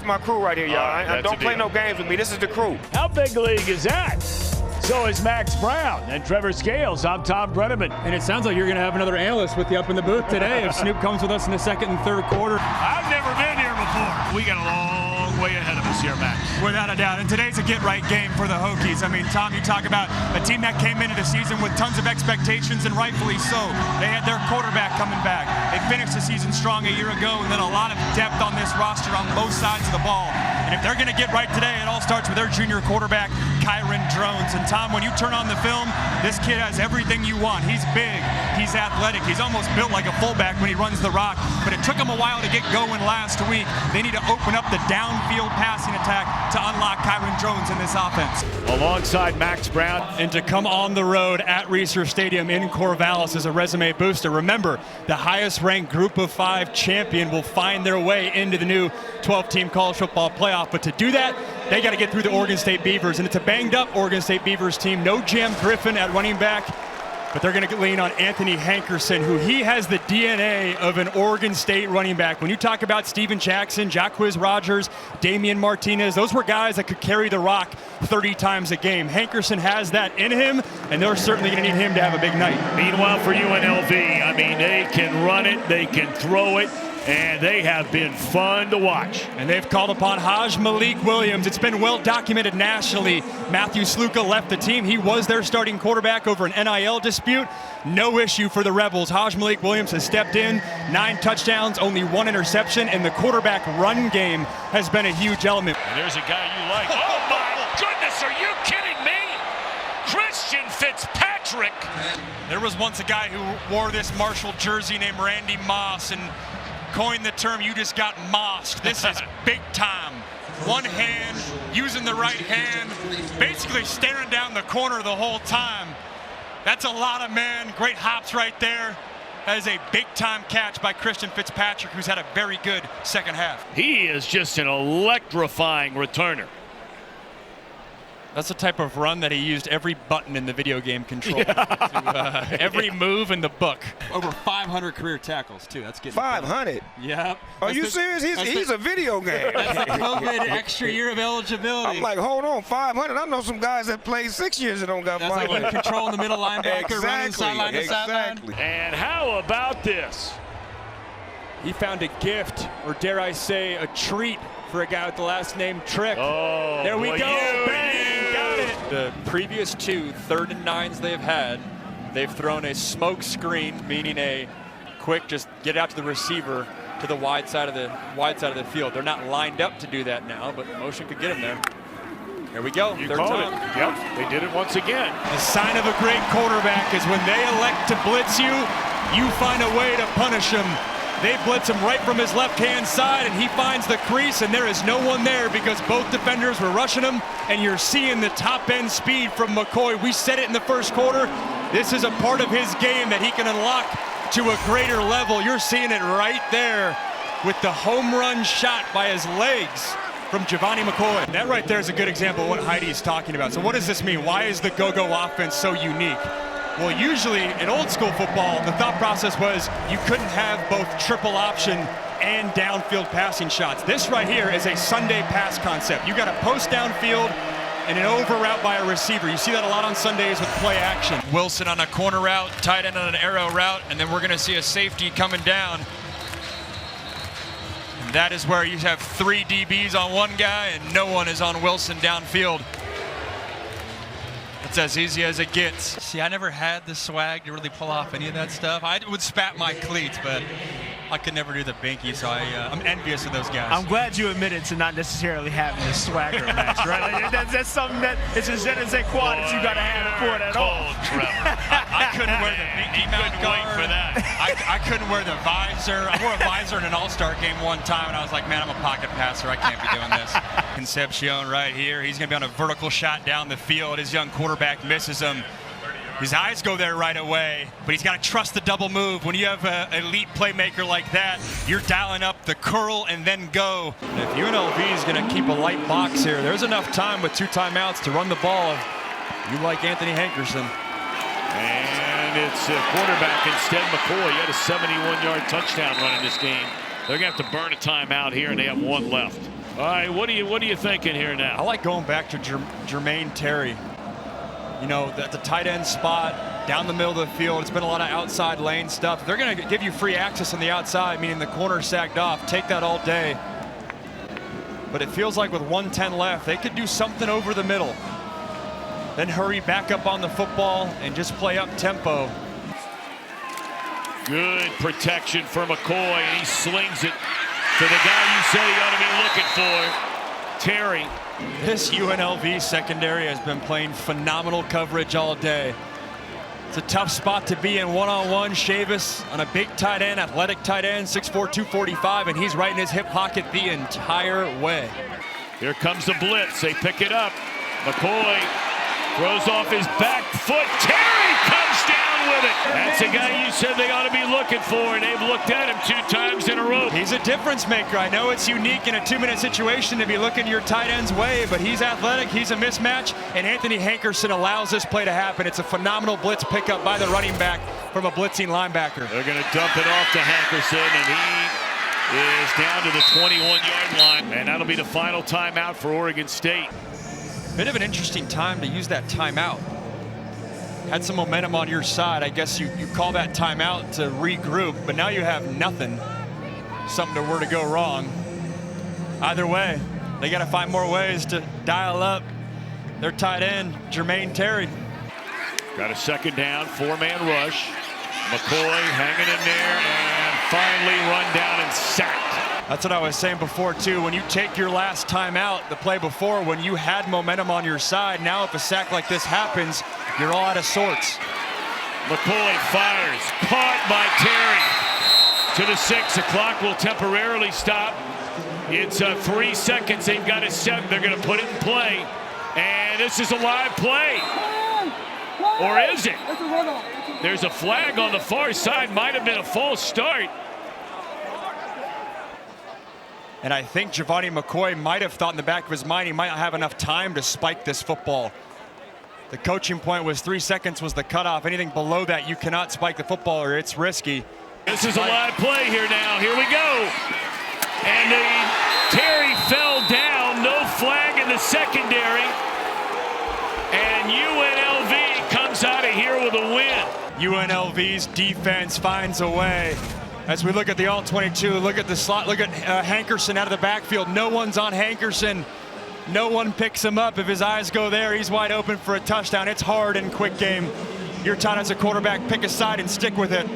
is my crew right here, y'all. Don't play no games with me. This is the crew. How big a league is that? So is Max Browne and Trevor Scales. I'm Tom Brenneman. And it sounds like you're going to have another analyst with you up in the booth today if Snoop comes with us in the second and third quarter. I've never been here before. We got a long way ahead of us here, Max. Without a doubt. And today's a get-right game for the Hokies. I mean, Tom, you talk about a team that came into the season with tons of expectations, and rightfully so. They had their quarterback coming back. They finished the season strong a year ago, and then a lot of depth on this roster on both sides of the ball. And if they're going to get right today, it all starts with their junior quarterback, Kyron Drones. And Tom, when you turn on the film, this kid has everything you want. He's big, he's athletic, he's almost built like a fullback when he runs the rock. But it took him a while to get going last week. They need to open up the downfield passing attack to unlock Kyron Drones in this offense. Alongside Max Browne. And to come on the road at Reser Stadium in Corvallis is a resume booster. Remember, the highest ranked Group of 5 champion will find their way into the new 12-team college football playoff. But to do that, they got to get through the Oregon State Beavers. And it's a banged-up Oregon State Beavers team. No Jam Griffin at running back. But they're going to lean on Anthony Hankerson, who he has the DNA of an Oregon State running back. When you talk about Steven Jackson, Jacquizz Rodgers, Damian Martinez, those were guys that could carry the rock 30 times a game. Hankerson has that in him, and they're certainly going to need him to have a big night. Meanwhile, for UNLV, I mean, they can run it, they can throw it, and they have been fun to watch. And they've called upon Haj Malik Williams. It's been well documented nationally. Matthew Sluka left the team. He was their starting quarterback over an NIL dispute. No issue for the Rebels. Haj Malik Williams has stepped in, 9 touchdowns, only 1 interception, and the quarterback run game has been a huge element. And there's a guy you like. Oh my goodness, are you kidding me? Christian Fitzpatrick. There was once a guy who wore this Marshall jersey named Randy Moss and coined the term, you just got mossed. This is big time. One hand, using the right hand, basically staring down the corner the whole time. That's a lot of man. Great hops right there. That is a big-time catch by Christian Fitzpatrick, who's had a very good second half. He is just an electrifying returner. That's the type of run that he used every button in the video game control. Every move in the book. Over 500 career tackles, too. That's getting 500? Yep. Are you serious? He's a video game. That's the COVID extra year of eligibility. I'm like, hold on, 500? I know some guys that played 6 years that don't got 500. That's like controlling the middle linebacker, running sideline to sideline. And how about this? He found a gift, or dare I say, a treat for a guy with the last name Trick. Oh, there we boy, go. Bang, got it. The previous 2 3rd and 9s they've had, they've thrown a smoke screen, meaning a quick just get out to the receiver to the wide side of the field. They're not lined up to do that now, but motion could get them there. There we go. You called it. Yep, they did it once again. The sign of a great quarterback is when they elect to blitz you, you find a way to punish them. They blitz him right from his left-hand side, and he finds the crease, and there is no one there because both defenders were rushing him, and you're seeing the top-end speed from McCoy. We said it in the first quarter. This is a part of his game that he can unlock to a greater level. You're seeing it right there with the home run shot by his legs from Giovanni McCoy. That right there is a good example of what Heidi's talking about. So what does this mean? Why is the go-go offense so unique? Well, usually in old school football, the thought process was you couldn't have both triple option and downfield passing shots. This right here is a Sunday pass concept. You got a post downfield and an over route by a receiver. You see that a lot on Sundays with play action. Wilson on a corner route, tight end on an arrow route, and then we're going to see a safety coming down. And that is where you have 3 DBs on one guy and no one is on Wilson downfield. It's as easy as it gets. See, I never had the swag to really pull off any of that stuff. I would spat my cleats, but I could never do the binky, so I'm envious of those guys. I'm glad you admitted to not necessarily having the swagger match, right? Like, that's something that it's a je ne sais quoi that you got to have for it at all. I couldn't wear the binky mount guard. For that. I couldn't wear the visor. I wore a visor in an all-star game one time, and I was like, man, I'm a pocket passer. I can't be doing this. Concepcion right here. He's going to be on a vertical shot down the field. His young quarterback misses him. His eyes go there right away, but he's got to trust the double move. When you have an elite playmaker like that, you're dialing up the curl and then go. And if UNLV is going to keep a light box here, there's enough time with 2 timeouts to run the ball. You like Anthony Hankerson. And it's a quarterback instead. McCoy, he had a 71-yard touchdown run in this game. They're going to have to burn a timeout here, and they have 1 left. All right, what are you thinking here now? I like going back to Jermaine Terry. You know, at the tight end spot, down the middle of the field, it's been a lot of outside lane stuff. They're going to give you free access on the outside, meaning the corner sagged off. Take that all day. But it feels like with 1:10 left, they could do something over the middle. Then hurry back up on the football and just play up tempo. Good protection for McCoy, and he slings it to the guy you said he ought to be looking for, Terry. This UNLV secondary has been playing phenomenal coverage all day. It's a tough spot to be in one-on-one. Chavis on a big tight end, athletic tight end, 6'4", 245, and he's right in his hip pocket the entire way. Here comes the blitz. They pick it up. McCoy throws off his back foot. Terry comes down with it. That's a guy you said they ought to be looking for, and they've looked at him 2 times in a row. He's a difference maker. I know it's unique in a 2-minute situation to be looking your tight end's way, but he's athletic, he's a mismatch, and Anthony Hankerson allows this play to happen. It's a phenomenal blitz pickup by the running back from a blitzing linebacker. They're going to dump it off to Hankerson, and he is down to the 21-yard line, and that'll be the final timeout for Oregon State. Bit of an interesting time to use that timeout. Had some momentum on your side. I guess you call that timeout to regroup, but now you have nothing. Something were to go wrong. Either way, they got to find more ways to dial up their tight end, Jermaine Terry. Got a second down, 4-man rush. McCoy hanging in there and finally run down and sacked. That's what I was saying before, too. When you take your last time out, the play before, when you had momentum on your side, now if a sack like this happens, you're all out of sorts. McCoy fires, caught by Terry. To the 6, the clock will temporarily stop. It's 3 seconds, they've got it set. They're going to put it in play. And this is a live play. Or is it? There's a flag on the far side, might have been a false start. And I think Giovanni McCoy might have thought in the back of his mind he might not have enough time to spike this football. The coaching point was 3 seconds was the cutoff. Anything below that, you cannot spike the football or it's risky. This is a live play here now. Here we go. And Terry fell down. No flag in the secondary. And UNLV comes out of here with a win. UNLV's defense finds a way. As we look at the all-22, look at the slot, look at Hankerson out of the backfield. No one's on Hankerson. No one picks him up. If his eyes go there, he's wide open for a touchdown. It's hard in quick game. You're taught as a quarterback, pick a side and stick with it.